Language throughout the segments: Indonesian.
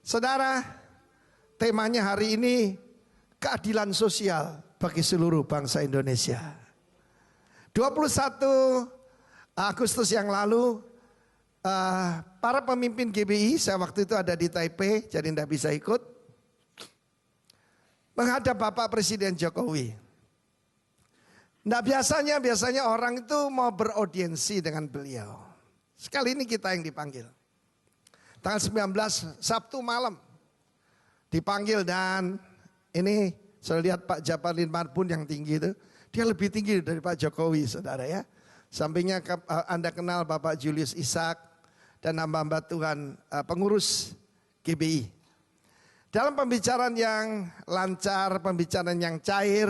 Saudara, temanya hari ini keadilan sosial bagi seluruh bangsa Indonesia. 21 Agustus yang lalu, para pemimpin GBI, saya waktu itu ada di Taipei, jadi tidak bisa ikut, menghadap Bapak Presiden Jokowi. Nah, biasanya orang itu mau beraudiensi dengan beliau. Sekali ini kita yang dipanggil. Tanggal 19 Sabtu malam dipanggil, dan ini saya lihat Pak Japarlin Marbun yang tinggi itu, dia lebih tinggi dari Pak Jokowi, saudara ya. Sampingnya Anda kenal Bapak Julius Ishak dan hamba-hamba Tuhan pengurus GBI. Dalam pembicaraan yang lancar, pembicaraan yang cair,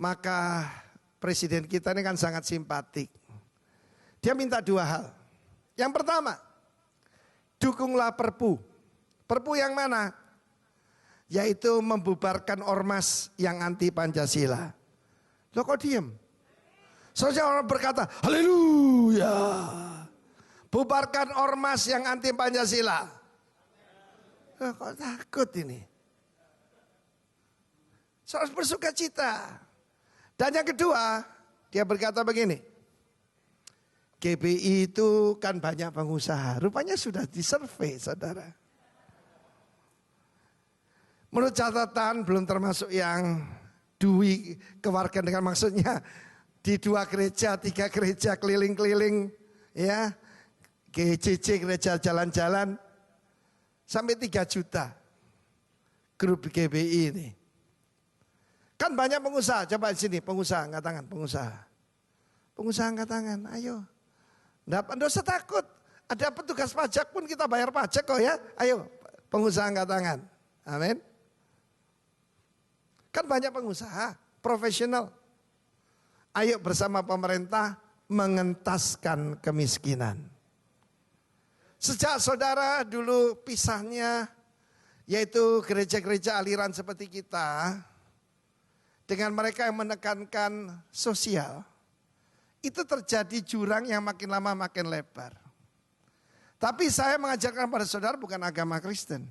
maka presiden kita ini kan sangat simpatik. Dia minta dua hal. Yang pertama, dukunglah Perpu. Perpu yang mana? Yaitu membubarkan ormas yang anti Pancasila. Loh kok diem? Soalnya orang berkata, haleluya, bubarkan ormas yang anti Pancasila. Loh, kok takut ini? Soal bersuka cita. Dan yang kedua, dia berkata begini, GBI itu kan banyak pengusaha, rupanya sudah disurvei, saudara. Menurut catatan belum termasuk yang Dwi keluarkan, dengan maksudnya di 2 gereja, 3 gereja keliling-keliling, ya, GCC gereja jalan-jalan, sampai 3 juta grup GBI ini. Kan banyak pengusaha, coba di sini pengusaha angkat tangan, pengusaha. Pengusaha angkat tangan, ayo. Nggak usah takut, ada petugas pajak pun kita bayar pajak kok ya. Ayo pengusaha angkat tangan, amin. Kan banyak pengusaha profesional. Ayo bersama pemerintah mengentaskan kemiskinan. Sejak saudara dulu pisahnya, yaitu gereja-gereja aliran seperti kita, dengan mereka yang menekankan sosial, itu terjadi jurang yang makin lama makin lebar. Tapi saya mengajarkan pada saudara bukan agama Kristen.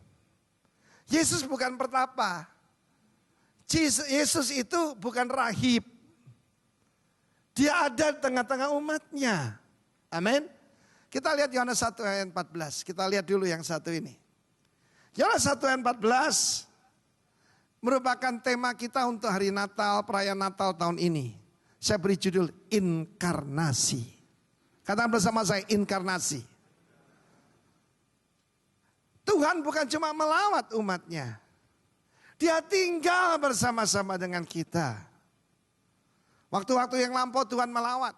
Yesus bukan pertapa. Yesus itu bukan rahib. Dia ada di tengah-tengah umatnya. Amin. Kita lihat Yohanes 1 ayat 14. Kita lihat dulu yang satu ini. Yohanes 1 ayat 14 merupakan tema kita untuk hari Natal, perayaan Natal tahun ini. Saya beri judul inkarnasi. Katakan bersama saya, inkarnasi. Tuhan bukan cuma melawat umatnya. Dia tinggal bersama-sama dengan kita. Waktu-waktu yang lampau Tuhan melawat.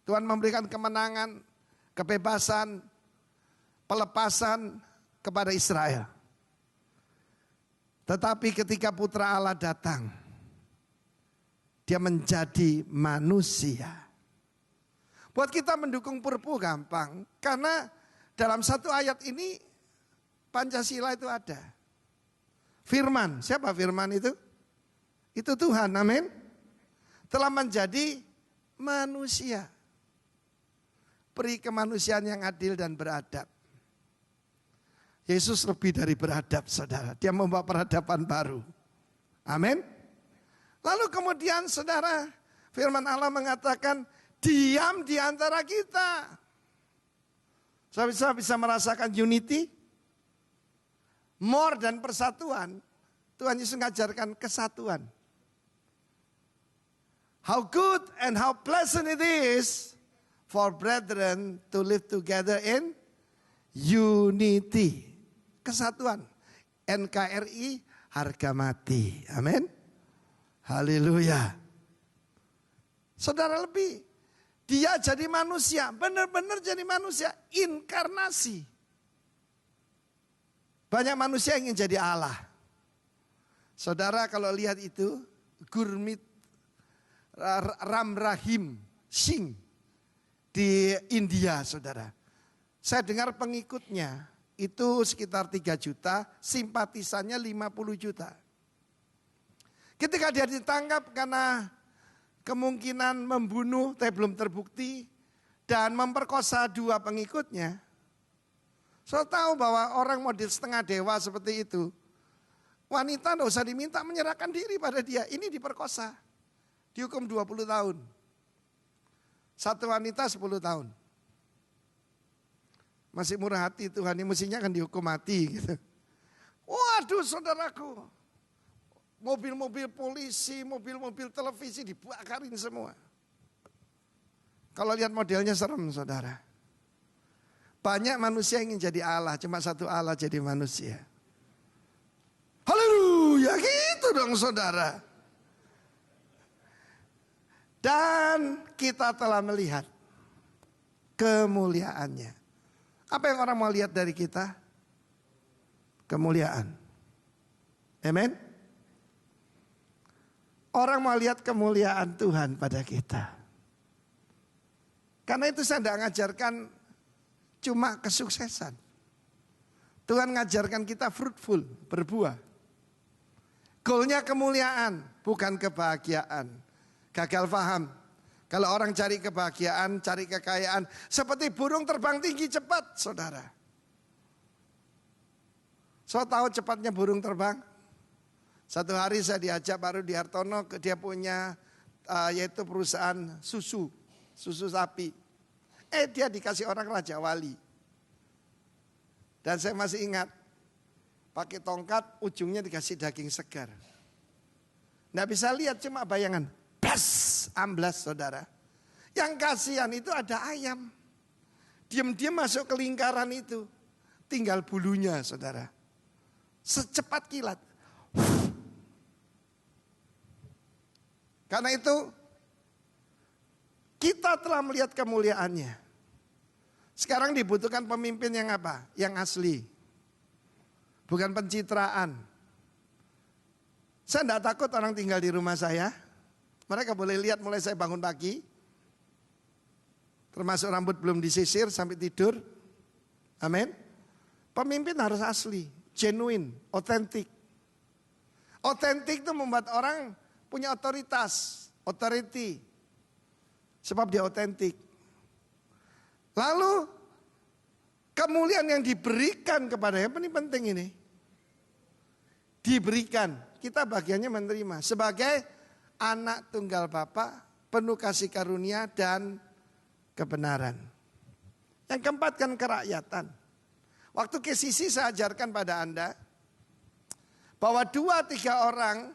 Tuhan memberikan kemenangan, kebebasan, pelepasan kepada Israel. Tetapi ketika Putra Allah datang, dia menjadi manusia. Buat kita mendukung Perpu gampang, karena dalam satu ayat ini Pancasila itu ada. Firman, siapa firman itu? Itu Tuhan, amin. Telah menjadi manusia. Peri kemanusiaan yang adil dan beradab. Yesus lebih dari beradab, saudara. Dia membawa peradaban baru. Amin. Lalu kemudian saudara, firman Allah mengatakan diam di antara kita. Saya bisa merasakan unity. More dan persatuan. Tuhan Yesus mengajarkan kesatuan. How good and how pleasant it is for brethren to live together in unity. Kesatuan. NKRI harga mati. Amin. Haleluya. Saudara lebih. Dia jadi manusia. Benar-benar jadi manusia. Inkarnasi. Banyak manusia yang ingin jadi Allah. Saudara kalau lihat itu, Gurmit Ram Rahim Singh di India, saudara. Saya dengar pengikutnya itu sekitar 3 juta, simpatisannya 50 juta. Ketika dia ditangkap karena kemungkinan membunuh, tapi belum terbukti, dan memperkosa 2 pengikutnya, Saya tahu bahwa orang model setengah dewa seperti itu, wanita tidak usah diminta menyerahkan diri pada dia. Ini diperkosa, dihukum 20 tahun. Satu wanita 10 tahun. Masih murah hati Tuhan, ini mestinya kan dihukum mati gitu. Waduh saudaraku, mobil-mobil polisi, mobil-mobil televisi dibakarin semua. Kalau lihat modelnya serem saudara. Banyak manusia ingin jadi Allah, cuma satu Allah jadi manusia. Haleluya, gitu dong saudara. Dan kita telah melihat kemuliaannya. Apa yang orang mau lihat dari kita? Kemuliaan. Amen. Orang mau lihat kemuliaan Tuhan pada kita. Karena itu saya tidak mengajarkan cuma kesuksesan. Tuhan mengajarkan kita fruitful, berbuah. Goalnya kemuliaan, bukan kebahagiaan. Gagal paham. Kalau orang cari kebahagiaan, cari kekayaan, seperti burung terbang tinggi cepat, saudara. So tahu cepatnya burung terbang? Satu hari saya diajak Pak Rudi Hartono, dia punya yaitu perusahaan susu sapi. Dia dikasih orang Raja Wali. Dan saya masih ingat, pakai tongkat ujungnya dikasih daging segar. Nggak bisa lihat cuma bayangan. Blas, amblas saudara. Yang kasihan itu ada ayam. Diam-diam masuk ke lingkaran itu. Tinggal bulunya saudara. Secepat kilat. Karena itu kita telah melihat kemuliaannya. Sekarang dibutuhkan pemimpin yang apa? Yang asli. Bukan pencitraan. Saya tidak takut orang tinggal di rumah saya. Mereka boleh lihat mulai saya bangun pagi. Termasuk rambut belum disisir sampai tidur. Amin. Pemimpin harus asli, genuine, otentik. Otentik itu membuat orang punya otoritas, authority. Sebab dia otentik. Lalu kemuliaan yang diberikan kepadanya, ini penting ini. Diberikan, kita bagiannya menerima. Sebagai anak tunggal Bapa, penuh kasih karunia dan kebenaran. Yang keempat kan kerakyatan. Waktu KCC saya ajarkan pada Anda, bahwa 2-3 orang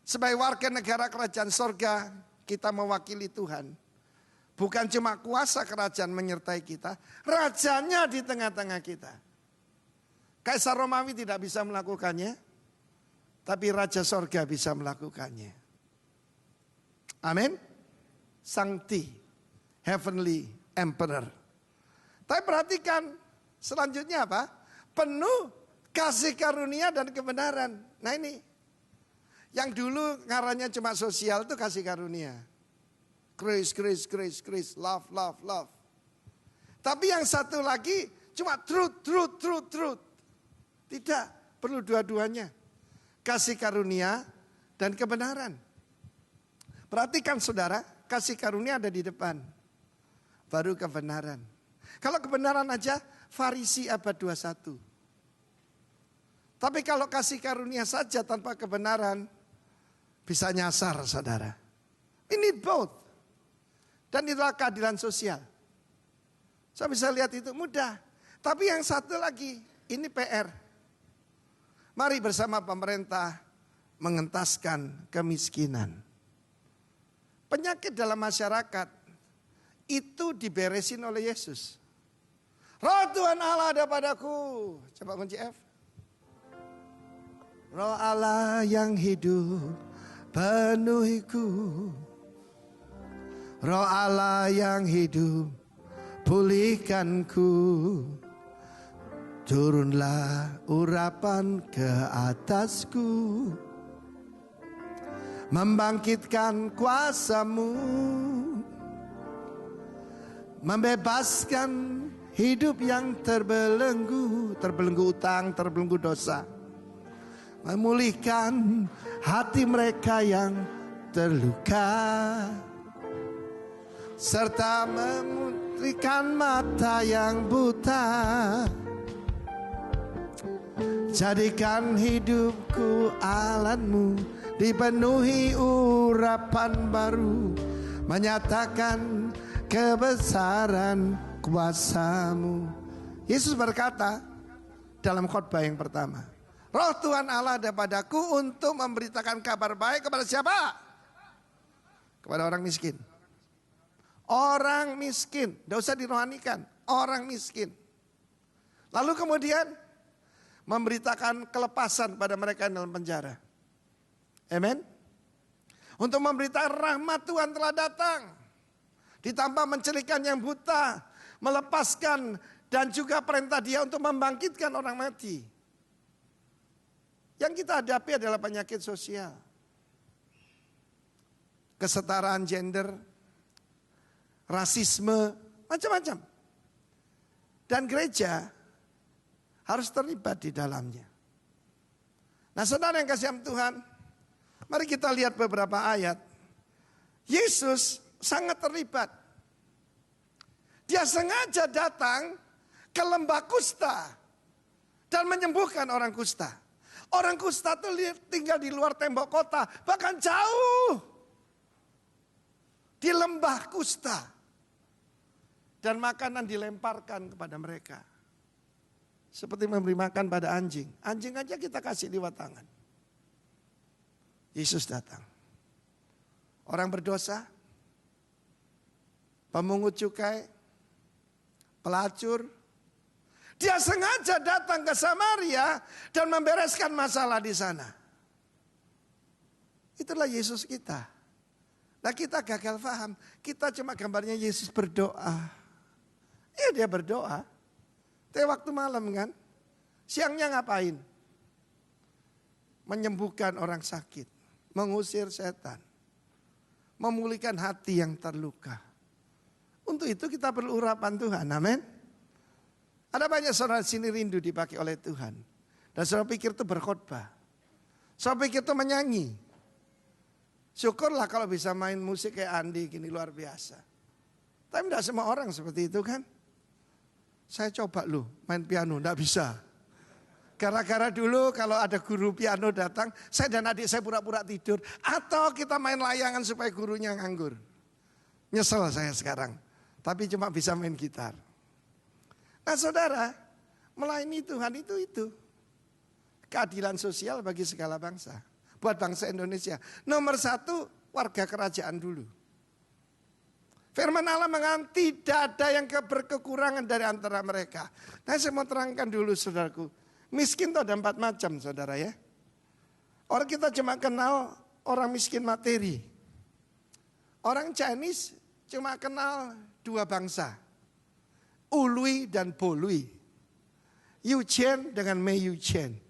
sebagai warga negara kerajaan sorga, kita mewakili Tuhan. Bukan cuma kuasa kerajaan menyertai kita, rajanya di tengah-tengah kita. Kaisar Romawi tidak bisa melakukannya, tapi Raja Sorga bisa melakukannya. Amin. Sancti, Heavenly Emperor. Tapi perhatikan selanjutnya apa? Penuh kasih karunia dan kebenaran. Nah ini, yang dulu ngarannya cuma sosial itu kasih karunia. Grace, grace, grace, grace, love, love, love. Tapi yang satu lagi cuma truth, truth, truth, truth. Tidak, perlu dua-duanya. Kasih karunia dan kebenaran. Perhatikan saudara, kasih karunia ada di depan. Baru kebenaran. Kalau kebenaran aja, Farisi abad 21. Tapi kalau kasih karunia saja tanpa kebenaran, bisa nyasar saudara. We need both. Dan itulah keadilan sosial. Saya bisa lihat itu mudah. Tapi yang satu lagi, ini PR. Mari bersama pemerintah mengentaskan kemiskinan. Penyakit dalam masyarakat itu diberesin oleh Yesus. Roh Tuhan Allah ada padaku. Coba kunci F. Roh Allah yang hidup penuhiku. Roh Allah yang hidup pulihkanku. Turunlah urapan ke atasku, membangkitkan kuasa-Mu, membebaskan hidup yang terbelenggu utang, terbelenggu dosa, memulihkan hati mereka yang terluka. serta memutihkan mata yang buta. Jadikan hidupku alatmu, dipenuhi urapan baru, menyatakan kebesaran kuasamu. Yesus berkata dalam khotbah yang pertama, Roh Tuhan Allah ada padaku untuk memberitakan kabar baik kepada siapa? Kepada orang miskin. Orang miskin, tidak usah dirohanikan, orang miskin. Lalu kemudian memberitakan kelepasan pada mereka yang dalam penjara. Amen. Untuk memberitakan rahmat Tuhan telah datang. Ditambah mencelikan yang buta, melepaskan, dan juga perintah Dia untuk membangkitkan orang mati. Yang kita hadapi adalah penyakit sosial. Kesetaraan gender, rasisme, macam-macam. Dan gereja harus terlibat di dalamnya. Nah, saudara yang kasih Tuhan, mari kita lihat beberapa ayat. Yesus sangat terlibat. Dia sengaja datang ke lembah kusta dan menyembuhkan orang kusta. Orang kusta itu tinggal di luar tembok kota, bahkan jauh di lembah kusta. Dan makanan dilemparkan kepada mereka. Seperti memberi makan pada anjing. Anjing aja kita kasih liwat tangan. Yesus datang. Orang berdosa, pemungut cukai, pelacur. Dia sengaja datang ke Samaria dan membereskan masalah di sana. Itulah Yesus kita. Nah, kita gagal paham. Kita cuma gambarnya Yesus berdoa. Ya, dia berdoa. Tapi waktu malam kan, siangnya ngapain? Menyembuhkan orang sakit, mengusir setan, memulihkan hati yang terluka. Untuk itu kita perlu urapan Tuhan, amin. Ada banyak saudara sini rindu dipakai oleh Tuhan. Dan saudara pikir itu berkhotbah. Saudara pikir itu menyanyi. Syukurlah kalau bisa main musik kayak Andi gini, luar biasa. Tapi tidak semua orang seperti itu kan. Saya coba loh main piano, tidak bisa. Gara-gara dulu kalau ada guru piano datang, saya dan adik saya pura-pura tidur. Atau kita main layangan supaya gurunya nganggur. Nyesel saya sekarang. Tapi cuma bisa main gitar. Nah saudara, melayani Tuhan itu. Keadilan sosial bagi segala bangsa. Buat bangsa Indonesia. Nomor 1, warga kerajaan dulu. Firman Allah mengatakan tidak ada yang berkekurangan dari antara mereka. Nah saya mau terangkan dulu saudaraku. Miskin itu ada 4 macam saudara ya. Orang kita cuma kenal orang miskin materi. Orang Chinese cuma kenal 2 bangsa. Ului dan Bolui. Yuchen dengan Mei Yuchen.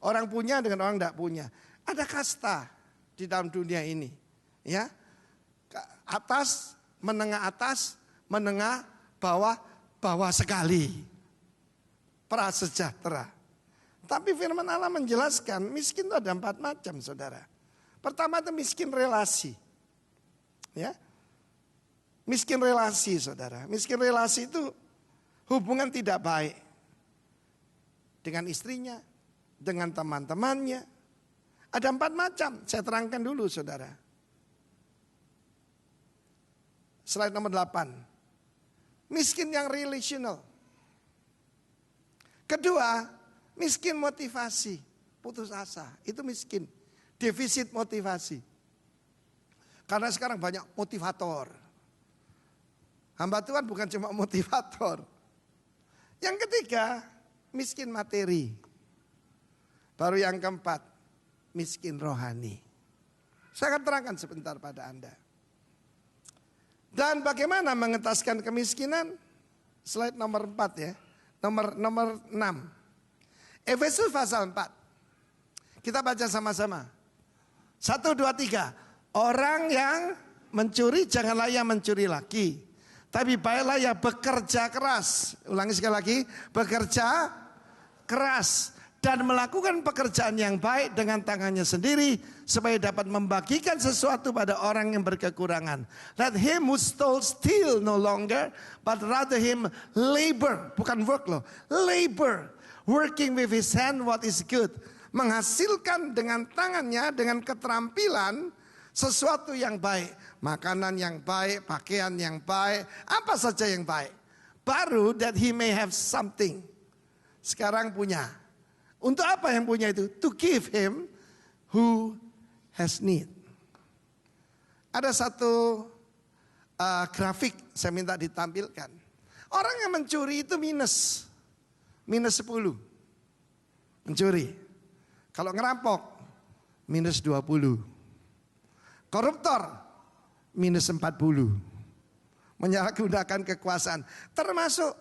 Orang punya dengan orang tidak punya. Ada kasta di dalam dunia ini. Ya. Atas, menengah, bawah, bawah sekali. Prasejahtera. Tapi firman Allah menjelaskan miskin itu ada 4 macam saudara. Pertama itu miskin relasi. Ya. Miskin relasi saudara. Miskin relasi itu hubungan tidak baik. Dengan istrinya, dengan teman-temannya. Ada 4 macam, saya terangkan dulu saudara. Slide nomor 8. Miskin yang relational. Kedua, miskin motivasi. Putus asa, itu miskin. Defisit motivasi. Karena sekarang banyak motivator. Hamba Tuhan bukan cuma motivator. Yang ketiga, miskin materi. Baru yang keempat, miskin rohani. Saya akan terangkan sebentar pada Anda. Dan bagaimana mengentaskan kemiskinan? Slide nomor 4 ya. Nomor 6. Efesus pasal 4. Kita baca sama-sama. 1, 2, 3. Orang yang mencuri janganlah ia mencuri lagi. Tapi baiklah ia bekerja keras. Ulangi sekali lagi. Bekerja keras. dan melakukan pekerjaan yang baik dengan tangannya sendiri supaya dapat membagikan sesuatu pada orang yang berkekurangan. Let him who stole steal no longer, but rather him labor, bukan work loh, labor, working with his hand what is good, menghasilkan dengan tangannya, dengan keterampilan sesuatu yang baik, makanan yang baik, pakaian yang baik, apa saja yang baik. Baru that he may have something. Sekarang punya. Untuk apa yang punya itu? To give him who has need. Ada satu grafik saya minta ditampilkan. Orang yang mencuri itu minus 10. Mencuri. Kalau ngerampok minus 20. Koruptor minus 40. Menyalahgunakan kekuasaan. Termasuk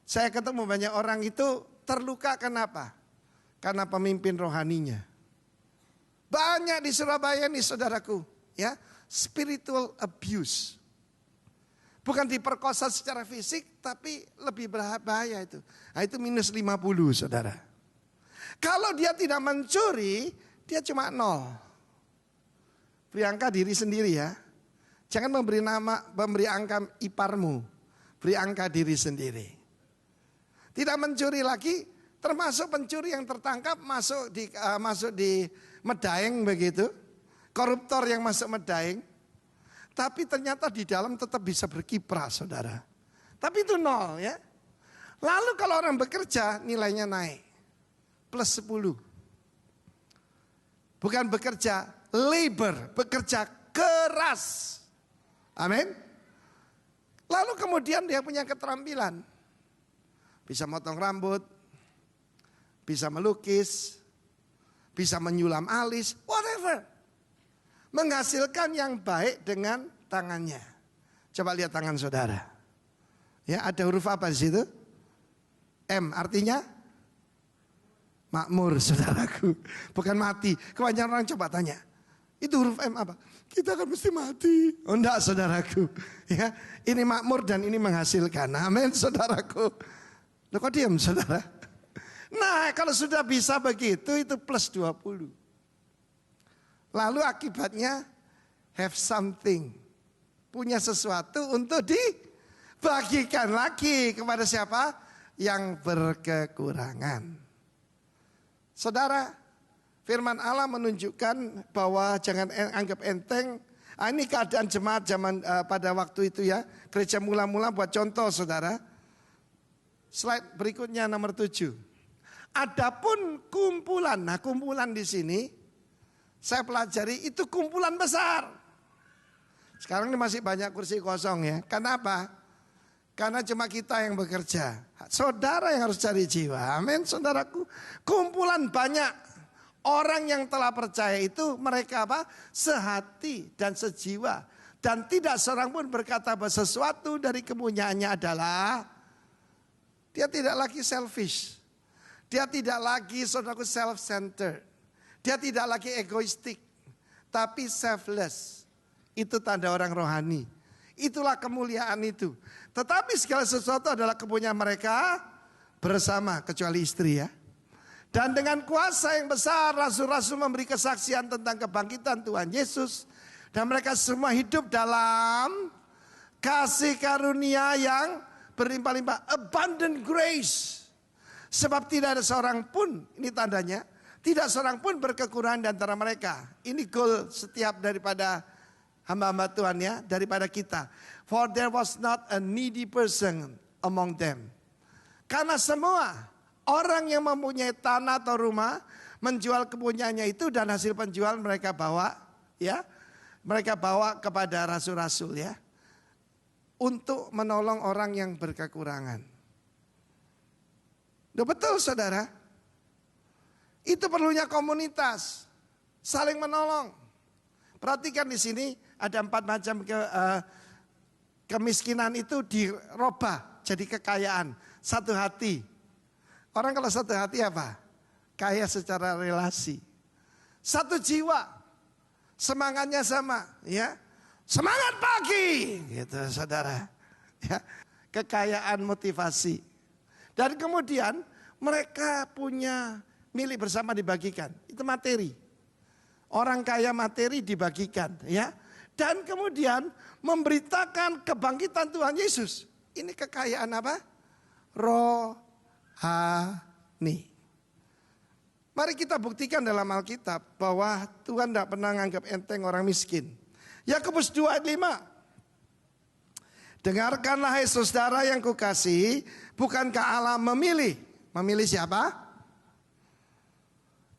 saya ketemu banyak orang itu terluka kenapa? Karena pemimpin rohaninya. Banyak di Surabaya nih saudaraku, ya, spiritual abuse. Bukan diperkosa secara fisik, tapi lebih berbahaya itu. Nah, itu minus 50 saudara. Kalau dia tidak mencuri, dia cuma 0. Beri angka diri sendiri ya. Jangan memberi angka iparmu. Beri angka diri sendiri. Tidak mencuri lagi, termasuk pencuri yang tertangkap masuk di Medaeng begitu. Koruptor yang masuk Medaeng. Tapi ternyata di dalam tetap bisa berkiprah saudara. Tapi itu 0 ya. Lalu kalau orang bekerja nilainya naik. Plus 10. Bukan bekerja, labor, bekerja keras. Amin. Lalu kemudian dia punya keterampilan. Bisa motong rambut, bisa melukis, bisa menyulam alis, whatever. Menghasilkan yang baik dengan tangannya. Coba lihat tangan saudara. Ya, ada huruf apa di situ? M, artinya makmur saudaraku. Bukan mati. Kebanyakan orang coba tanya. Itu huruf M apa? Kita kan mesti mati. Oh enggak saudaraku. Ya, ini makmur dan ini menghasilkan. Amin saudaraku. Loh kok diam saudara? Nah kalau sudah bisa begitu itu plus 20. Lalu akibatnya have something. Punya sesuatu untuk dibagikan lagi kepada siapa? Yang berkekurangan. Saudara, firman Allah menunjukkan bahwa jangan anggap enteng. Ini keadaan jemaat zaman pada waktu itu ya. Gereja mula-mula buat contoh saudara. Slide berikutnya nomor 7. Adapun kumpulan, nah kumpulan di sini saya pelajari itu kumpulan besar. Sekarang ini masih banyak kursi kosong ya. Kenapa? Karena cuma kita yang bekerja. Saudara yang harus cari jiwa. Amin saudaraku. Kumpulan banyak orang yang telah percaya itu mereka apa? Sehati dan sejiwa. Dan tidak seorang pun berkata bahwa sesuatu dari kepunyaannya adalah dia tidak lagi selfish. Dia tidak lagi saudaraku self-centered. Dia tidak lagi egoistik. Tapi selfless. Itu tanda orang rohani. Itulah kemuliaan itu. Tetapi segala sesuatu adalah kepunyaan mereka bersama. Kecuali istri ya. Dan dengan kuasa yang besar rasul-rasul memberi kesaksian tentang kebangkitan Tuhan Yesus. Dan mereka semua hidup dalam kasih karunia yang berlimpah-limpah, abundant grace. Sebab tidak ada seorang pun, ini tandanya, tidak seorang pun berkekurangan di antara mereka. Ini goal setiap daripada hamba-hamba Tuhan ya, daripada kita. For there was not a needy person among them. Karena semua orang yang mempunyai tanah atau rumah menjual kepunyaannya itu dan hasil penjualan mereka bawa ya. Mereka bawa kepada rasul-rasul ya. Untuk menolong orang yang berkekurangan. Duh, betul saudara. Itu perlunya komunitas. Saling menolong. Perhatikan di sini ada 4 macam kemiskinan itu dirubah jadi kekayaan. Satu hati. Orang kalau satu hati apa? Kaya secara relasi. Satu jiwa. Semangatnya sama. Ya. Semangat pagi, gitu saudara. Ya, kekayaan motivasi. Dan kemudian Mereka punya milik bersama dibagikan. Itu materi. Orang kaya materi dibagikan, ya. Dan kemudian memberitakan kebangkitan Tuhan Yesus. Ini kekayaan apa? Rohani. Mari kita buktikan dalam Alkitab bahwa Tuhan tidak pernah menganggap enteng orang miskin. Yakobus 2 ayat 5. Dengarkanlah hai saudara yang kukasihi, bukankah Allah memilih? Memilih siapa?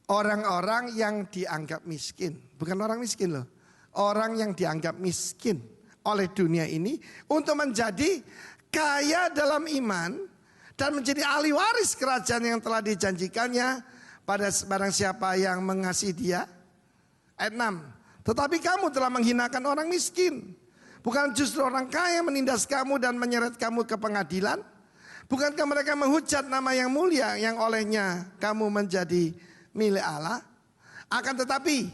Orang-orang yang dianggap miskin. Bukan orang miskin loh. Orang yang dianggap miskin oleh dunia ini untuk menjadi kaya dalam iman dan menjadi ahli waris kerajaan yang telah dijanjikannya pada barang siapa yang mengasihi dia. Ayat 6. Tetapi kamu telah menghinakan orang miskin. Bukan justru orang kaya menindas kamu dan menyeret kamu ke pengadilan? Bukankah mereka menghujat nama yang mulia yang olehnya kamu menjadi milik Allah? Akan tetapi,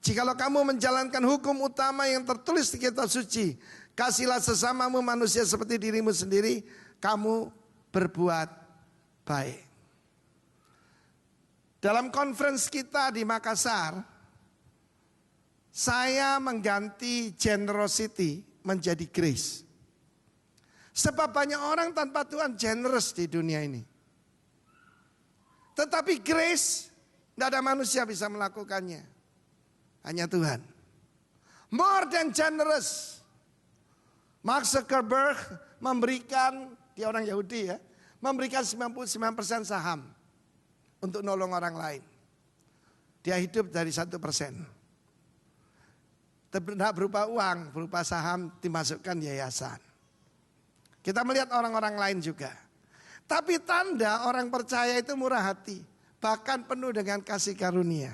jikalau kamu menjalankan hukum utama yang tertulis di kitab suci, kasihlah sesamamu manusia seperti dirimu sendiri, kamu berbuat baik. Dalam conference kita di Makassar, saya mengganti generosity menjadi grace. Sebab banyak orang tanpa Tuhan generous di dunia ini. Tetapi grace, tidak ada manusia bisa melakukannya. Hanya Tuhan. More than generous. Mark Zuckerberg memberikan, dia orang Yahudi ya, memberikan 99% saham untuk nolong orang lain. Dia hidup dari 1%. Tidak berupa uang, berupa saham dimasukkan yayasan. Kita melihat orang-orang lain juga. Tapi tanda orang percaya itu murah hati. Bahkan penuh dengan kasih karunia.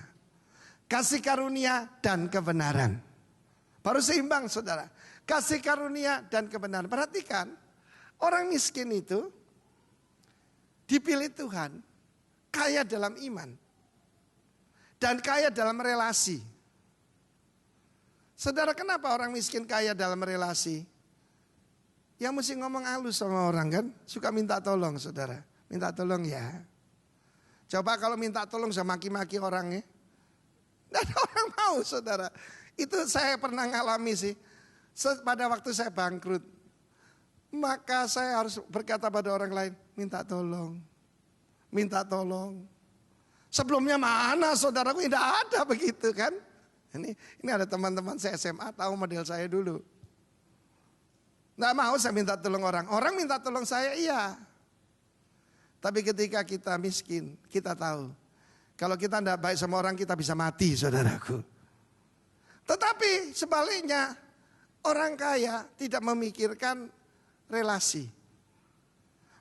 Kasih karunia dan kebenaran. Baru seimbang saudara. Kasih karunia dan kebenaran. Perhatikan, orang miskin itu dipilih Tuhan. Kaya dalam iman. Dan kaya dalam relasi. Saudara, kenapa orang miskin kaya dalam relasi? Yang mesti ngomong halus sama orang kan? Suka minta tolong saudara. Minta tolong ya. Coba kalau minta tolong sama maki-maki orang ya. Tidak ada orang mau saudara. Itu saya pernah ngalami sih. Pada waktu saya bangkrut. Maka saya harus berkata pada orang lain. Minta tolong. Minta tolong. Sebelumnya mana saudaraku? Tidak ada begitu kan? Ini ada teman-teman saya SMA tahu model saya dulu. Nggak mau saya minta tolong orang. Orang minta tolong saya iya. Tapi ketika kita miskin kita tahu. Kalau kita tidak baik sama orang kita bisa mati saudaraku. Tetapi sebaliknya orang kaya tidak memikirkan relasi.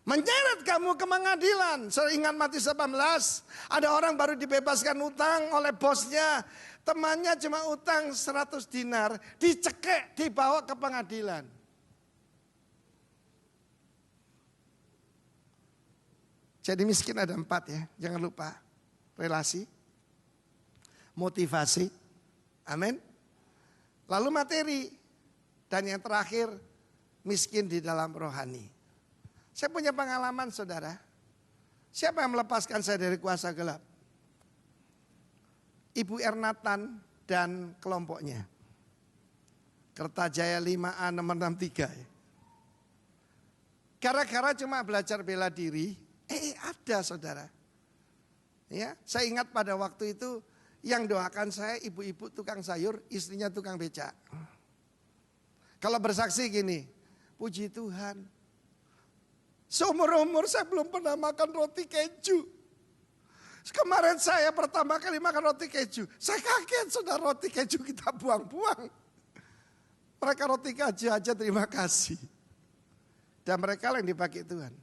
Menyeret kamu ke pengadilan. Seingat Matius 18. Ada orang baru dibebaskan utang oleh bosnya. Temannya cuma utang 100 dinar. Dicekek, dibawa ke pengadilan. Jadi miskin ada 4 ya. Jangan lupa. Relasi. Motivasi. Amin. Lalu materi. Dan yang terakhir. Miskin di dalam rohani. Saya punya pengalaman saudara. Siapa yang melepaskan saya dari kuasa gelap? Ibu Ernatan dan kelompoknya. Kertajaya 5A nomor 63. Gara-gara cuma belajar bela diri. Ada saudara. Ya, saya ingat pada waktu itu yang doakan saya ibu-ibu tukang sayur, istrinya tukang becak. Kalau bersaksi gini, puji Tuhan. Seumur-umur saya belum pernah makan roti keju. Kemarin saya pertama kali makan roti keju. Saya kaget saudara, roti keju kita buang-buang. Mereka roti keju aja terima kasih. Dan mereka yang dipakai Tuhan.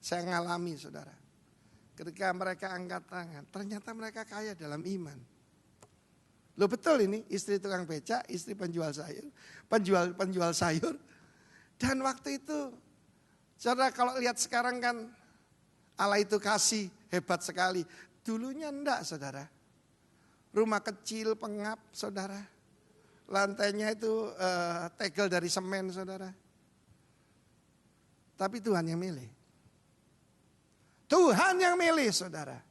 Saya ngalami saudara. Ketika mereka angkat tangan, ternyata mereka kaya dalam iman. Loh betul ini, istri tukang becak, istri penjual sayur, penjual sayur. Dan waktu itu, saudara kalau lihat sekarang kan Allah itu kasih hebat sekali. Dulunya enggak saudara. Rumah kecil pengap saudara. Lantainya itu tegel dari semen saudara. Tapi Tuhan yang milih. Tuhan yang milih saudara.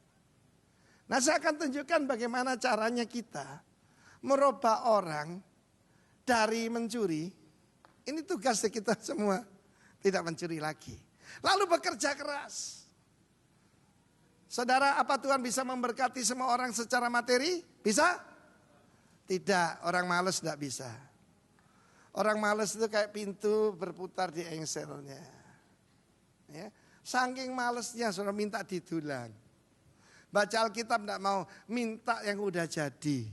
Nah saya akan tunjukkan bagaimana caranya kita merubah orang dari mencuri. Ini tugas kita semua. Tidak mencuri lagi. Lalu bekerja keras. Saudara, apa Tuhan bisa memberkati semua orang secara materi? Bisa? Tidak, orang malas tidak bisa. Orang malas itu kayak pintu berputar di engselnya. Ya. Saking malesnya saudara minta didulang. Baca Alkitab tidak mau, minta yang udah jadi.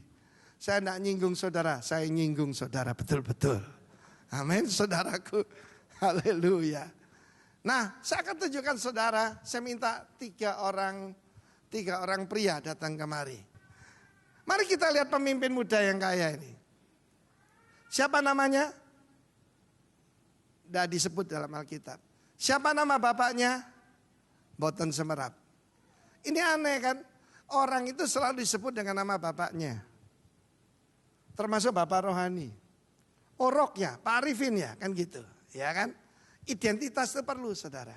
Saya tidak nyinggung saudara, saya nyinggung saudara betul-betul. Amin saudaraku. Haleluya. Nah saya akan tunjukkan saudara, saya minta tiga orang pria datang kemari. Mari kita lihat pemimpin muda yang kaya ini. Siapa namanya? Tidak disebut dalam Alkitab. Siapa nama bapaknya? Boten Semerap. Ini aneh kan? Orang itu selalu disebut dengan nama bapaknya. Termasuk bapak rohani. Oroknya, Pak Arifin ya kan gitu. Ya kan? Identitas itu perlu saudara.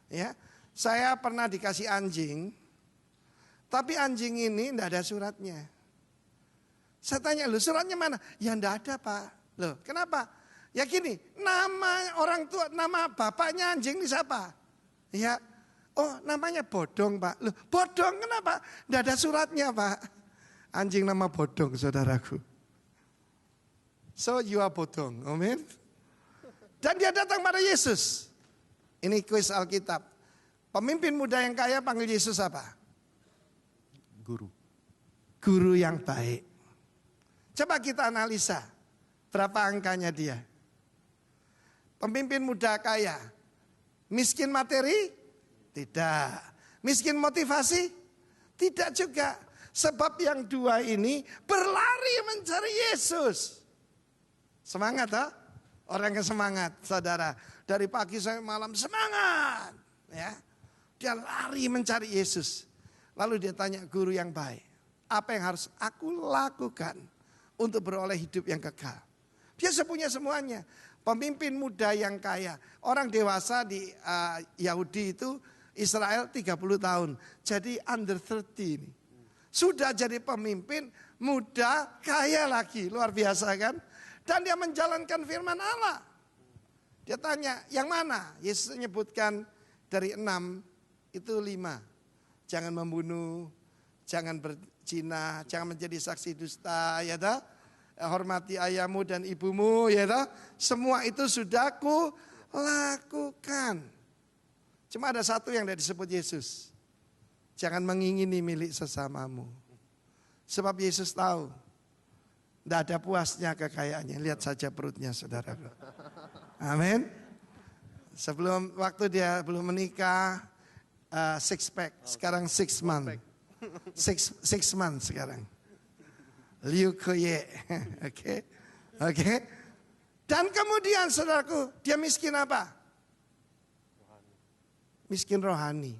Ya, saya pernah dikasih anjing. Tapi anjing ini tidak ada suratnya. Saya tanya, loh suratnya mana? Ya tidak ada Pak. Loh kenapa? Ya gini, nama orang tua, nama bapaknya anjing ini siapa? Ya, oh namanya Bodong Pak. Loh Bodong kenapa? Tidak ada suratnya Pak. Anjing nama Bodong saudaraku. So you are Bodong, amin. Dan dia datang pada Yesus. Ini kuis Alkitab. Pemimpin muda yang kaya panggil Yesus apa? Guru. Guru yang baik. Coba kita analisa. Berapa angkanya dia? Pemimpin muda kaya. Miskin materi? Tidak. Miskin motivasi? Tidak juga. Sebab yang dua ini berlari mencari Yesus. Semangat toh? Orang yang semangat saudara. Dari pagi sampai malam semangat. Ya. Dia lari mencari Yesus. Lalu dia tanya guru yang baik. Apa yang harus aku lakukan untuk beroleh hidup yang kekal? Dia punya semuanya. Pemimpin muda yang kaya. Orang dewasa di Yahudi itu Israel 30 tahun. Jadi under 30 ini. Sudah jadi pemimpin muda kaya lagi. Luar biasa kan? Dan dia menjalankan firman Allah. Dia tanya, yang mana? Yesus menyebutkan dari 6, itu 5. Jangan membunuh, jangan berzina, jangan menjadi saksi dusta, ya toh? Hormati ayahmu dan ibumu, ya toh? Semua itu sudah ku lakukan. Cuma ada satu yang tidak disebut Yesus. Jangan mengingini milik sesamamu. Sebab Yesus tahu. Tidak ada puasnya kekayaannya. Lihat saja perutnya saudara. Amin. Sebelum waktu dia belum menikah, 6 pack. Sekarang 6 month. 6 month sekarang. Liu Koye. Oke. Oke. Dan kemudian saudaraku, dia miskin apa? Miskin rohani.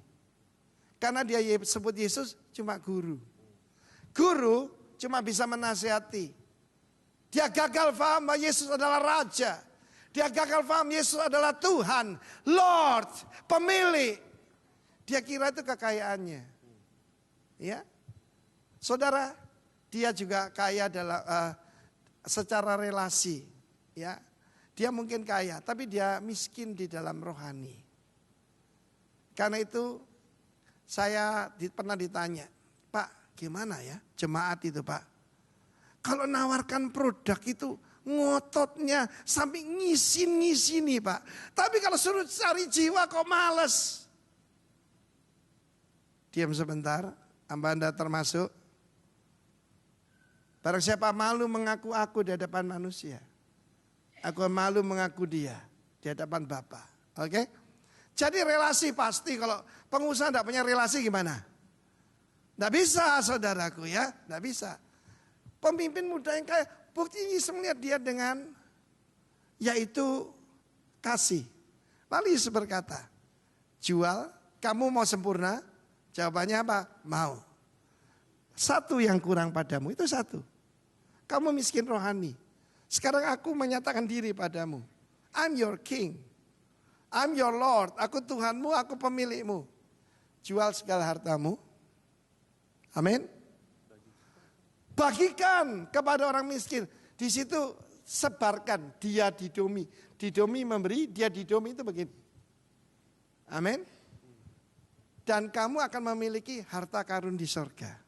Karena dia sebut Yesus cuma guru. Guru cuma bisa menasihati. Dia gagal paham bahwa Yesus adalah Raja. Dia gagal paham Yesus adalah Tuhan, Lord, pemilik. Dia kira itu kekayaannya. Ya, saudara, dia juga kaya dalam secara relasi. Ya, dia mungkin kaya, tapi dia miskin di dalam rohani. Karena itu saya pernah ditanya, Pak, gimana ya jemaat itu Pak? Kalau nawarkan produk itu ngototnya sampai ngisin-ngisini Pak. Tapi kalau suruh cari jiwa kok males. Diam sebentar, hamba Anda termasuk. Barang siapa malu mengaku aku di hadapan manusia. Aku malu mengaku dia di hadapan Bapa. Oke? Jadi relasi pasti kalau pengusaha tidak punya relasi gimana? Tidak bisa saudaraku ya, tidak bisa. Pemimpin muda yang kaya, bukti Yesus melihat dia dengan yaitu kasih. Lalu Yesus berkata, jual, kamu mau sempurna? Jawabannya apa? Mau. Satu yang kurang padamu, itu satu. Kamu miskin rohani. Sekarang aku menyatakan diri padamu. I'm your king. I'm your Lord. Aku Tuhanmu, aku pemilikmu. jual segala hartamu. Amin. Bagikan kepada orang miskin. Di situ sebarkan, dia didomi. Didomi memberi, dia didomi itu begini. Amin. Dan kamu akan memiliki harta karun di sorga.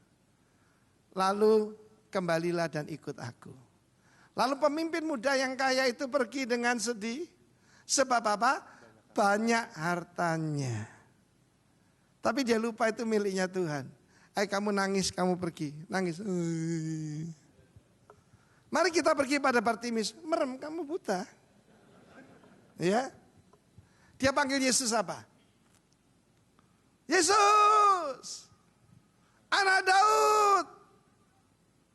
Lalu kembalilah dan ikut aku. Lalu pemimpin muda yang kaya itu pergi dengan sedih. Sebab apa? Banyak hartanya. Tapi dia lupa itu miliknya Tuhan. Ayo kamu nangis, kamu pergi. Nangis. Mari kita pergi pada Bartimeus. Merem, kamu buta. Ya. Dia panggil Yesus apa? Yesus, anak Daud.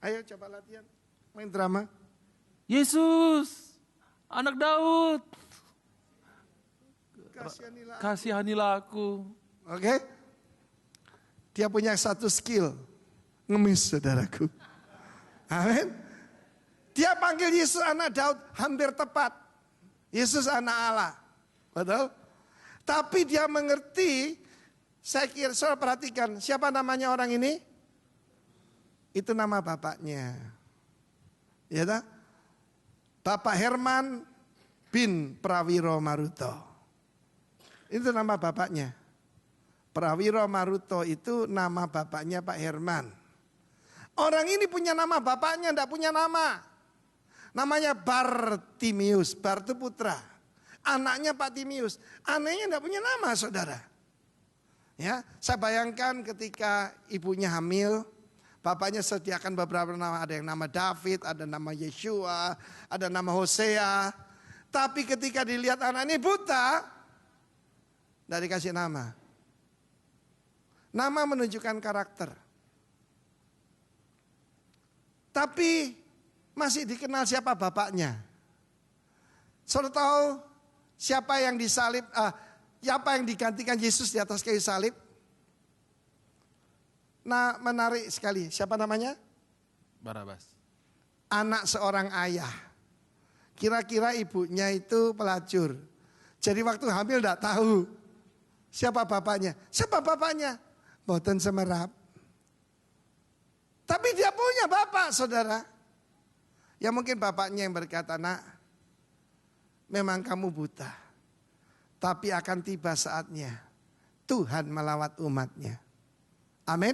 Ayo coba latihan, main drama. Yesus, anak Daud, kasihanilah aku. Oke. Dia punya satu skill, ngemis saudaraku. Amin. Dia panggil Yesus anak Daud, hampir tepat. Yesus anak Allah, betul? Tapi dia mengerti. Saya kira, saudara perhatikan, siapa namanya orang ini? Itu nama bapaknya. Ya tak? Bapak Herman bin Prawiro Maruto. Itu nama bapaknya. Prawiro Maruto itu nama bapaknya Pak Herman. Orang ini punya nama bapaknya, tidak punya nama. Namanya Bartimeus, Bar itu putra. Anaknya Pak Timius, anaknya tidak punya nama saudara. Ya, saya bayangkan ketika ibunya hamil, bapaknya sediakan beberapa nama, ada yang nama David, ada nama Yeshua, ada nama Hosea. Tapi ketika dilihat anak ini buta, tidak dikasih nama. Nama menunjukkan karakter. Tapi masih dikenal siapa bapaknya. Saudara tahu siapa yang disalib? Siapa yang digantikan Yesus di atas kayu salib? Nah, menarik sekali. Siapa namanya? Barabas. Anak seorang ayah. Kira-kira ibunya itu pelacur. Jadi waktu hamil tidak tahu siapa bapaknya. Siapa bapaknya? Boten semerap. Tapi dia punya bapak, saudara. Ya mungkin bapaknya yang berkata, nak, memang kamu buta. Tapi akan tiba saatnya Tuhan melawat umatnya. Amin.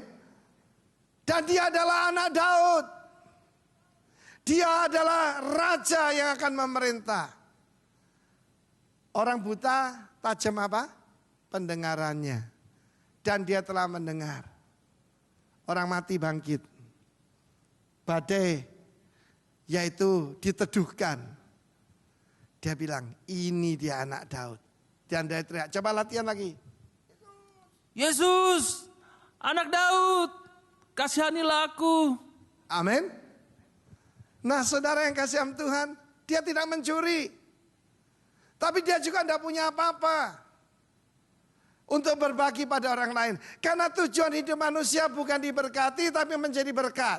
Dan dia adalah anak Daud. Dia adalah raja yang akan memerintah. Orang buta tajam apa? Pendengarannya. Dan dia telah mendengar. Orang mati bangkit. Badai yaitu diteduhkan. Dia bilang, ini dia anak Daud. Dan dia teriak, coba latihan lagi. Yesus, anak Daud, kasihanilah aku. Amin. Nah saudara yang kasihan Tuhan, dia tidak mencuri. Tapi dia juga tidak punya apa-apa. Untuk berbagi pada orang lain. Karena tujuan hidup manusia bukan diberkati tapi menjadi berkat.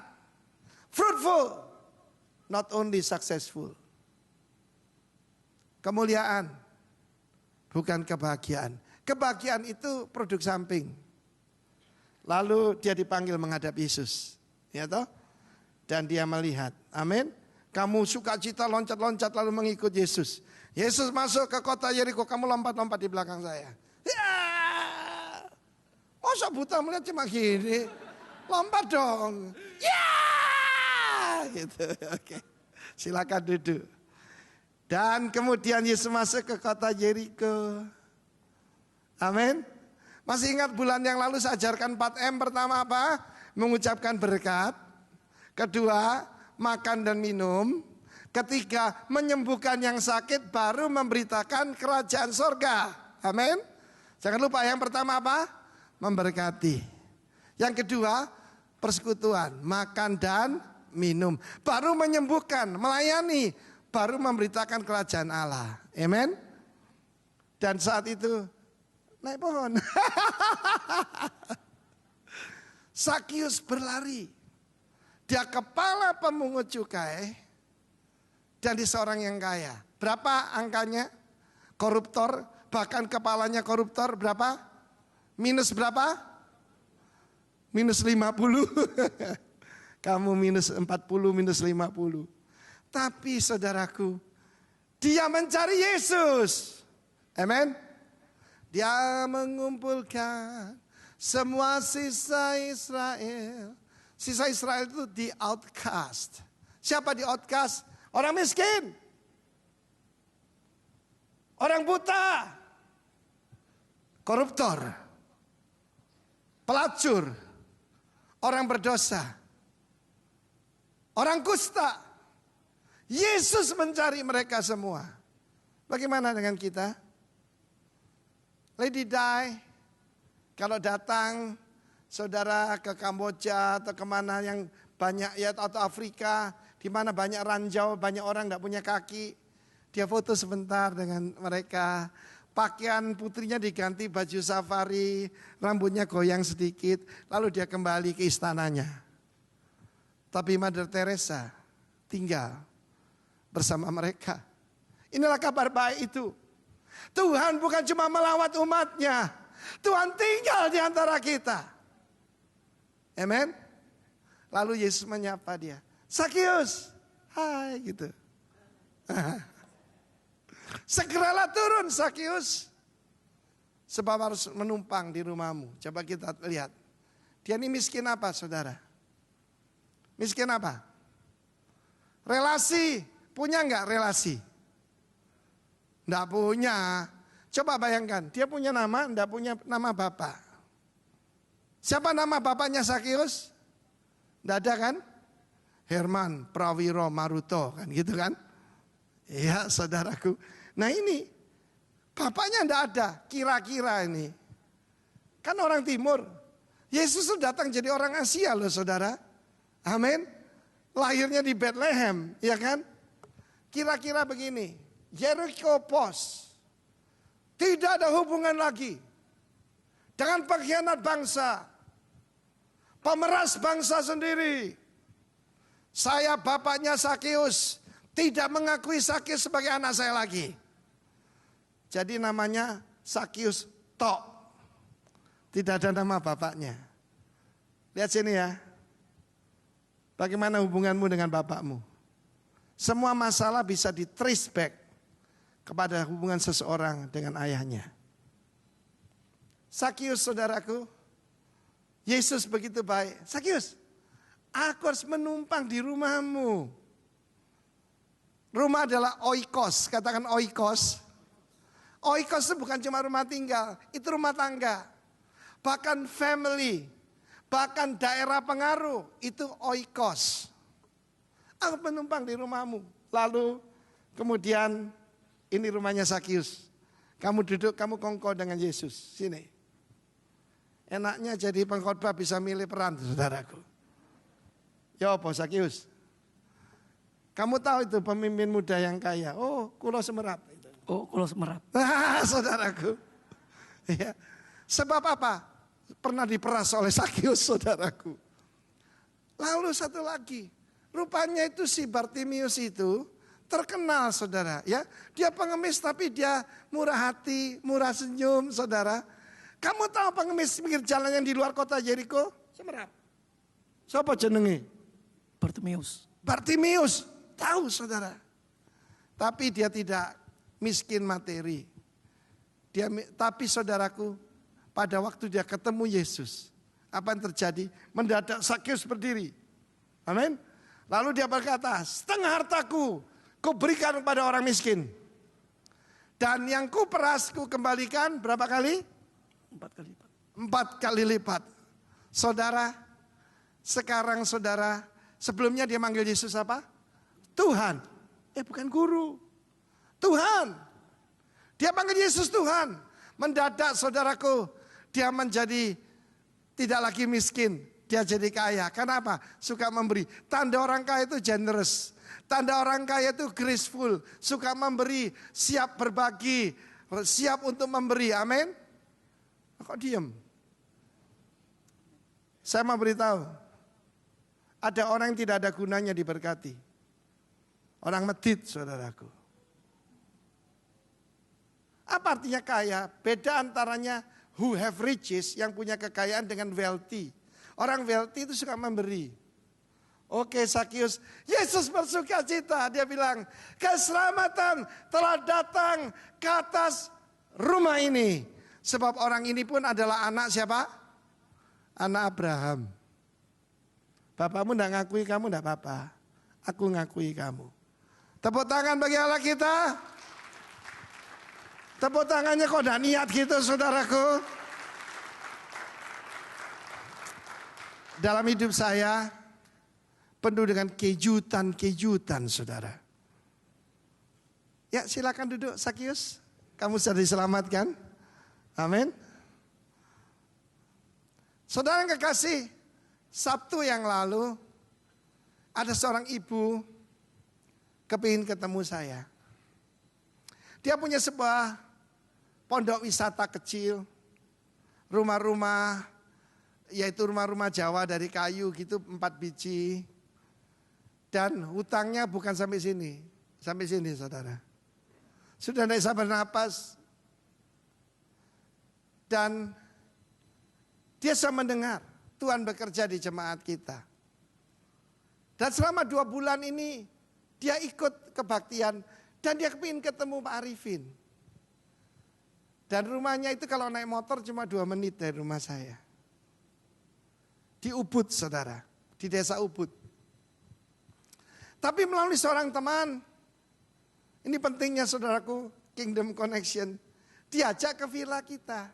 Fruitful, not only successful. Kemuliaan. Bukan kebahagiaan. Kebahagiaan itu produk samping. Lalu dia dipanggil menghadap Yesus. Ya toh? Dan dia melihat. Amin. Kamu sukacita loncat-loncat lalu mengikut Yesus. Yesus masuk ke kota Yeriko. Kamu lompat-lompat di belakang saya. Ya. Masa buta melihat cuma gini. Lompat dong. Ya. Gitu. Oke. Silakan duduk. Dan kemudian Yesus masuk ke kota Yeriko. Amin. Masih ingat bulan yang lalu saya ajarkan 4M. Pertama apa? Mengucapkan berkat. Kedua, makan dan minum. Ketiga, menyembuhkan yang sakit. Baru memberitakan kerajaan sorga. Amin. Jangan lupa yang pertama apa? Memberkati. Yang kedua, persekutuan. Makan dan minum. Baru menyembuhkan, melayani. Baru memberitakan kerajaan Allah. Amen. Dan saat itu naik pohon. Sakius berlari. Dia kepala pemungut cukai dan di seorang yang kaya. Berapa angkanya? Koruptor, bahkan kepalanya koruptor berapa? Minus berapa? Minus 50. Kamu minus 40, minus 50. Tapi saudaraku, dia mencari Yesus. Amen. Dia mengumpulkan semua sisa Israel. Sisa Israel itu di outcast. Siapa di outcast? Orang miskin. Orang buta. Koruptor. Pelacur. Orang berdosa. Orang kusta. Yesus mencari mereka semua. Bagaimana dengan kita? Lady Di, kalau datang saudara ke Kamboja atau kemana yang banyak ya, atau Afrika, di mana banyak ranjau, banyak orang tidak punya kaki, dia foto sebentar dengan mereka. Pakaian putrinya diganti baju safari, rambutnya goyang sedikit, lalu dia kembali ke istananya. Tapi Mother Teresa tinggal bersama mereka. Inilah kabar baik itu. Tuhan bukan cuma melawat umatnya, Tuhan tinggal di antara kita. Amen. Lalu Yesus menyapa dia, Sakius, hai gitu. Segeralah turun Sakius, sebab harus menumpang di rumahmu. Coba kita lihat, dia ini miskin apa saudara? Miskin apa? Relasi, punya enggak relasi? Enggak punya. Coba bayangkan, dia punya nama, enggak punya nama bapak. Siapa nama bapaknya Sakius? Enggak ada kan? Herman, Prawiro, Maruto, kan gitu kan? Iya saudaraku. Nah ini, bapaknya enggak ada, kira-kira ini. Kan orang timur. Yesus itu datang jadi orang Asia loh saudara. Amin. Lahirnya di Bethlehem, ya kan? Kira-kira begini, Jericho Pos tidak ada hubungan lagi dengan pengkhianat bangsa, pemeras bangsa sendiri. Saya bapaknya Sakius, tidak mengakui Sakius sebagai anak saya lagi. Jadi namanya Sakius tok. Tidak ada nama bapaknya. Lihat sini ya. Bagaimana hubunganmu dengan bapakmu? Semua masalah bisa di trace back kepada hubungan seseorang dengan ayahnya. Sakius saudaraku, Yesus begitu baik. Sakius, aku harus menumpang di rumahmu. Rumah adalah oikos, katakan oikos. Oikos itu bukan cuma rumah tinggal, itu rumah tangga. Bahkan family, bahkan daerah pengaruh, itu oikos. Aku menumpang di rumahmu. Lalu kemudian ini rumahnya Sakius. Kamu duduk, kamu kongko dengan Yesus. Sini. Enaknya jadi pengkhotbah bisa milih peran, saudaraku. Ya apa Sakius? Kamu tahu itu pemimpin muda yang kaya. Oh, Kulo Semerap. Oh, Kulo Semerap. Saudaraku. Ya. Sebab apa? Pernah diperas oleh Sakius, saudaraku. Lalu satu lagi. Rupanya itu si Bartimius itu terkenal saudara ya. Dia pengemis tapi dia murah hati, murah senyum saudara. Kamu tahu pengemis pinggir jalan yang di luar kota Jericho? Semerap. Siapa jenenge? Bartimius. Bartimius. Tahu saudara. Tapi dia tidak miskin materi. Tapi saudaraku, pada waktu dia ketemu Yesus, apa yang terjadi? Mendadak Sakius berdiri. Amin. Lalu dia berkata, setengah hartaku ku berikan kepada orang miskin. Dan yang ku peras ku kembalikan berapa kali? 4 kali lipat. 4 kali lipat. Saudara, sekarang saudara, sebelumnya dia manggil Yesus apa? Tuhan. Bukan guru. Tuhan. Dia panggil Yesus Tuhan. Mendadak saudaraku, dia menjadi tidak lagi miskin. Dia jadi kaya. Kenapa? Suka memberi. Tanda orang kaya itu generous. Tanda orang kaya itu graceful. Suka memberi, siap berbagi, siap untuk memberi. Amin. Kok diem? Saya mau beritahu. Ada orang yang tidak ada gunanya diberkati. Orang medit, saudaraku. Apa artinya kaya? Beda antaranya who have riches, yang punya kekayaan dengan wealthy. Orang wealthy itu suka memberi. Oke, Sakius, Yesus bersuka cita. Dia bilang, keselamatan telah datang ke atas rumah ini. Sebab orang ini pun adalah anak siapa? Anak Abraham. Bapakmu tidak ngakui kamu, tidak apa-apa. Aku ngakui kamu. Tepuk tangan bagi Allah kita. Tepuk tangannya kok tidak niat gitu, saudaraku. Dalam hidup saya penuh dengan kejutan-kejutan, saudara. Ya, silakan duduk, Sakius. Kamu sudah diselamatkan. Amin. Saudara yang kekasih, Sabtu yang lalu ada seorang ibu kepingin ketemu saya. Dia punya sebuah pondok wisata kecil, rumah-rumah, yaitu rumah-rumah Jawa dari kayu gitu, 4 biji. Dan hutangnya bukan sampai sini saudara. Sudah tidak bisa bernapas. Dan dia sudah mendengar Tuhan bekerja di jemaat kita. Dan selama 2 bulan ini dia ikut kebaktian dan dia kepingin ketemu Pak Arifin. Dan rumahnya itu kalau naik motor cuma 2 menit dari rumah saya. Di Ubud, saudara, di desa Ubud. Tapi melalui seorang teman, ini pentingnya saudaraku, Kingdom Connection, diajak ke villa kita.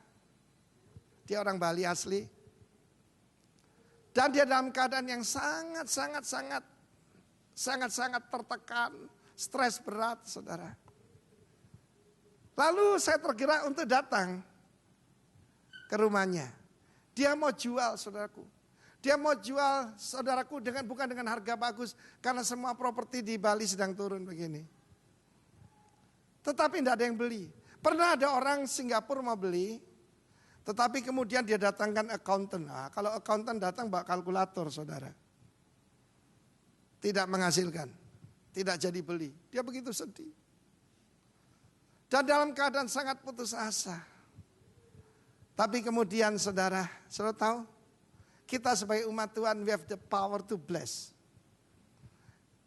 Dia orang Bali asli. Dan dia dalam keadaan yang sangat tertekan, stres berat, saudara. Lalu saya tergerak untuk datang ke rumahnya. Dia mau jual, saudaraku. Dia mau jual, saudaraku, bukan dengan harga bagus, karena semua properti di Bali sedang turun begini. Tetapi tidak ada yang beli. Pernah ada orang Singapura mau beli, tetapi kemudian dia datangkan accountant. Nah, kalau accountant datang bawa kalkulator, saudara. Tidak menghasilkan, tidak jadi beli. Dia begitu sedih. Dan dalam keadaan sangat putus asa. Tapi kemudian saudara tahu? Kita sebagai umat Tuhan, we have the power to bless.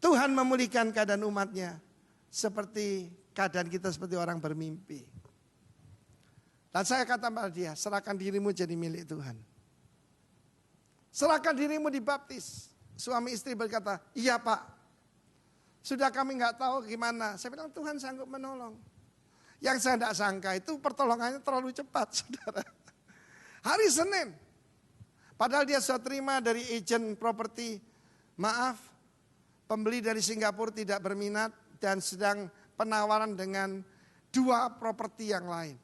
Tuhan memulihkan keadaan umatnya. Seperti keadaan kita seperti orang bermimpi. Dan saya kata pada dia, serahkan dirimu jadi milik Tuhan. Serahkan dirimu dibaptis. Suami istri berkata, iya Pak. Sudah kami nggak tahu gimana. Saya bilang Tuhan sanggup menolong. Yang saya tidak sangka itu pertolongannya terlalu cepat, saudara. Hari Senin. Padahal dia sudah terima dari agent properti. Maaf, pembeli dari Singapura tidak berminat dan sedang penawaran dengan 2 properti yang lain.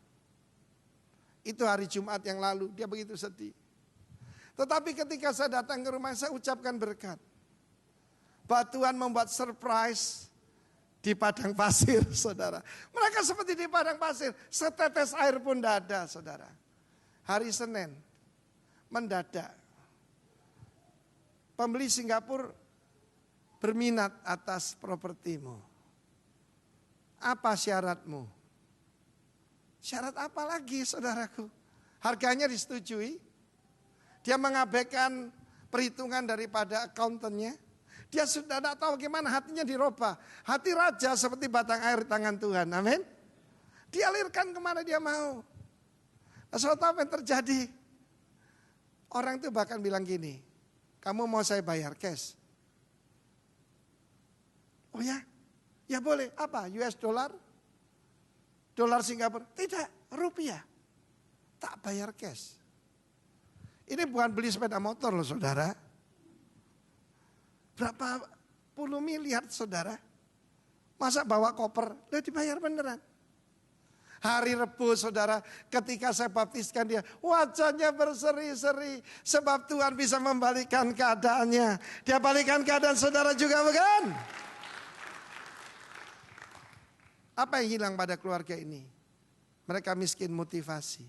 Itu hari Jumat yang lalu, dia begitu sedih. Tetapi ketika saya datang ke rumah, saya ucapkan berkat. Bahwa Tuhan membuat surprise di padang pasir, saudara. Mereka seperti di padang pasir, setetes air pun tidak ada, saudara. Hari Senin, mendadak. Pembeli Singapura berminat atas propertimu. Apa syaratmu? Syarat apa lagi, saudaraku? Harganya disetujui. Dia mengabaikan perhitungan daripada accountant-nya. Dia sudah tidak tahu gimana, hatinya dirubah. Hati raja seperti batang air di tangan Tuhan. Amin. Dialirkan kemana dia mau. Nah, saudara tahu apa yang terjadi? Orang itu bahkan bilang gini, kamu mau saya bayar cash? Oh ya? Ya boleh. Apa? US dollar? Dolar Singapura? Tidak, rupiah. Tak bayar cash. Ini bukan beli sepeda motor loh, saudara. Berapa puluh miliar, saudara. Masa bawa koper? Udah dibayar beneran. Hari Rebu, saudara, ketika saya baptiskan dia, wajahnya berseri-seri. Sebab Tuhan bisa membalikkan keadaannya. Dia balikan keadaan saudara juga, bukan? Apa yang hilang pada keluarga ini? Mereka miskin motivasi.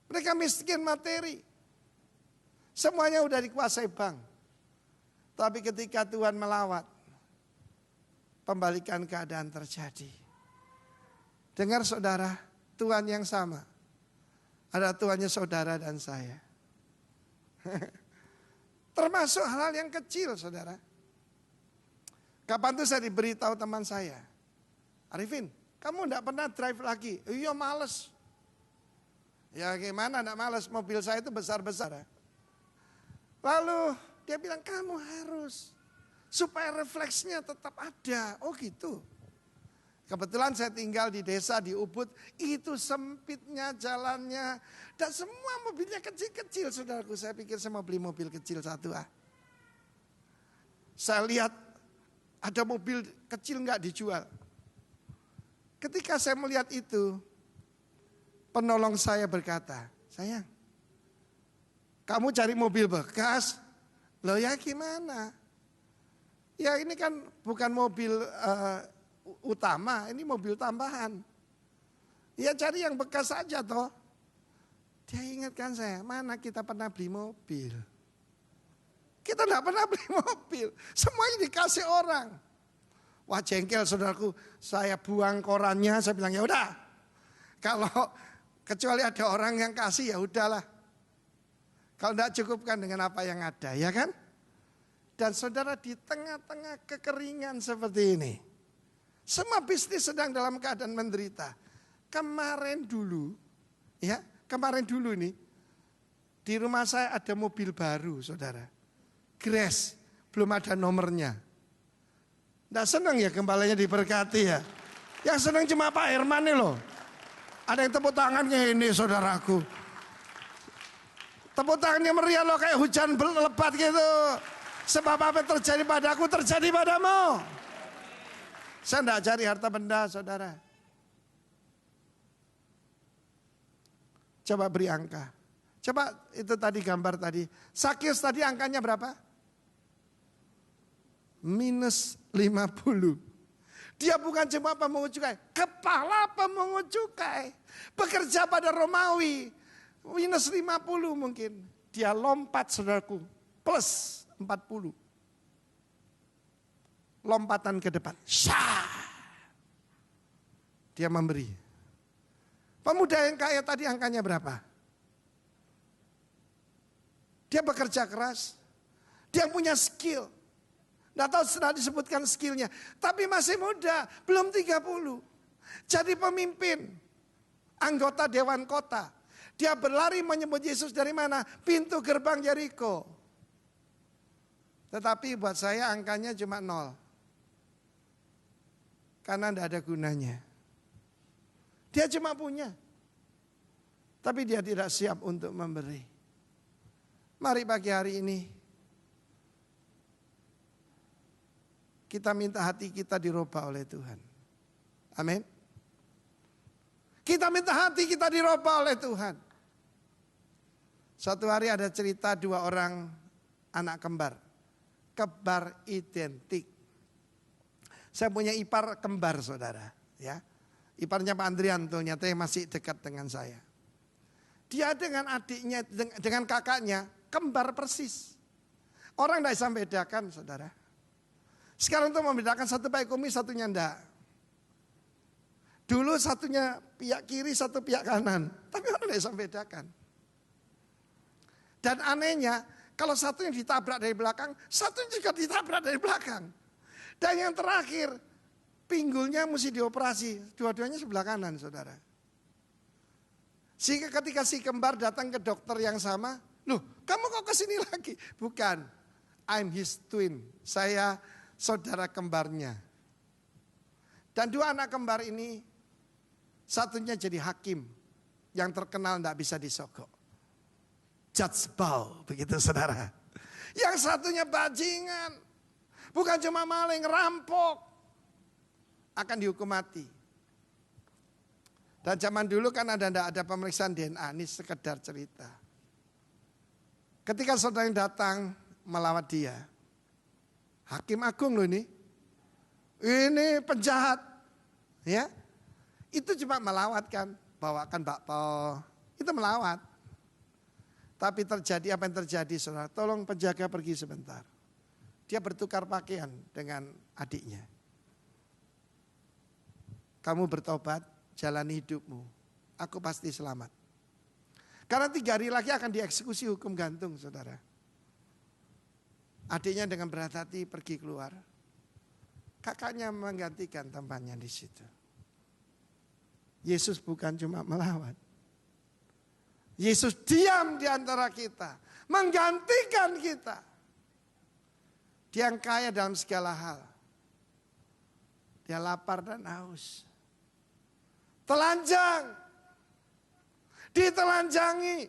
Mereka miskin materi. Semuanya udah dikuasai bank. Tapi ketika Tuhan melawat, pembalikan keadaan terjadi. Dengar saudara, Tuhan yang sama ada tuannya saudara dan saya. Termasuk hal-hal yang kecil, saudara. Kapan tuh saya diberitahu teman saya, Arifin, kamu enggak pernah drive lagi. Iya males. Ya gimana enggak males, mobil saya itu besar-besar. Lalu dia bilang kamu harus supaya refleksnya tetap ada. Oh gitu. Kebetulan saya tinggal di desa di Ubud, itu sempitnya jalannya. Dan semua mobilnya kecil-kecil, saudaraku. Saya pikir saya mau beli mobil kecil satu. Saya lihat ada mobil kecil enggak dijual. Ketika saya melihat itu, penolong saya berkata, sayang, kamu cari mobil bekas? Loh ya gimana? Ya ini kan bukan mobil utama, ini mobil tambahan. Ya cari yang bekas saja toh. Dia ingatkan saya, mana kita pernah beli mobil. Kita enggak pernah beli mobil, semuanya dikasih orang. Wah jengkel saudaraku, saya buang korannya, saya bilang ya udah. Kalau kecuali ada orang yang kasih ya udahlah. Kalau enggak cukupkan dengan apa yang ada, ya kan? Dan saudara di tengah-tengah kekeringan seperti ini, semua bisnis sedang dalam keadaan menderita. Kemarin dulu nih, di rumah saya ada mobil baru saudara. Grace, belum ada nomornya. Nggak senang ya gembalanya diberkati ya. Yang senang cuma Pak Herman nih loh. Ada yang tepuk tangannya ini saudaraku. Tepuk tangannya meriah loh kayak hujan lebat gitu. Sebab apa yang terjadi padaku terjadi padamu. Saya enggak cari harta benda saudara. Coba beri angka. Coba itu tadi gambar tadi. Sakius tadi angkanya berapa? Minus 50. Dia bukan cuma pemungut cukai. Kepala pemungut cukai. Bekerja pada Romawi. Minus 50 mungkin. Dia lompat saudaraku. Plus 40. Lompatan ke depan. Syah. Dia memberi. Pemuda yang kaya tadi angkanya berapa? Dia bekerja keras. Dia punya skill. Nggak tahu sudah disebutkan skillnya. Tapi masih muda. Belum 30. Jadi pemimpin. Anggota Dewan Kota. Dia berlari menyebut Yesus dari mana? Pintu gerbang Yeriko. Tetapi buat saya angkanya cuma 0. Karena tidak ada gunanya. Dia cuma punya. Tapi dia tidak siap untuk memberi. Mari pagi hari ini. Kita minta hati kita dirubah oleh Tuhan. Amin. Kita minta hati kita dirubah oleh Tuhan. Suatu hari ada cerita 2 orang anak kembar. Kembar identik. Saya punya ipar kembar saudara. Ya, iparnya Pak Andrian tuh nyatanya masih dekat dengan saya. Dia dengan adiknya, dengan kakaknya kembar persis. Orang tidak bisa membedakan saudara. Sekarang tuh membedakan satu pakai kumis, satunya enggak. Dulu satunya pihak kiri, satu pihak kanan. Tapi orang tidak bisa membedakan. Dan anehnya, kalau satunya ditabrak dari belakang, satunya juga ditabrak dari belakang. Dan yang terakhir, pinggulnya mesti dioperasi. Dua-duanya sebelah kanan, saudara. Sehingga ketika si kembar datang ke dokter yang sama, loh kamu kok kesini lagi? Bukan, I'm his twin. Saya saudara kembarnya. Dan 2 anak kembar ini, satunya jadi hakim. Yang terkenal tidak bisa disogok. Judge Bau, begitu saudara. Yang satunya bajingan. Bukan cuma maling, rampok. Akan dihukum mati. Dan zaman dulu kan ada pemeriksaan DNA, ini sekedar cerita. Ketika saudara yang datang melawat dia. Hakim agung loh ini. Ini penjahat. Ya. Itu cuma melawat kan. Bawakan bakpao. Itu melawat. Tapi terjadi apa yang terjadi saudara. Tolong penjaga pergi sebentar. Dia bertukar pakaian dengan adiknya. Kamu bertobat, jalani hidupmu. Aku pasti selamat. Karena 3 hari lagi akan dieksekusi hukum gantung, saudara. Adiknya dengan berat hati pergi keluar. Kakaknya menggantikan tempatnya di situ. Yesus bukan cuma melawan. Yesus diam di antara kita. Menggantikan kita. Dia yang kaya dalam segala hal. Dia lapar dan haus. Telanjang. Ditelanjangi.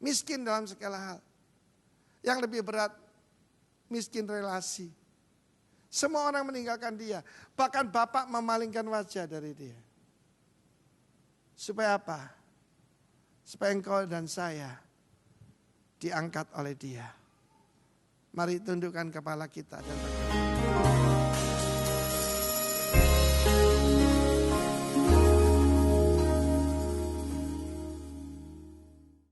Miskin dalam segala hal. Yang lebih berat, miskin relasi. Semua orang meninggalkan dia. Bahkan bapak memalingkan wajah dari dia. Supaya apa? Supaya engkau dan saya diangkat oleh dia. Mari tundukkan kepala kita dan berdoa.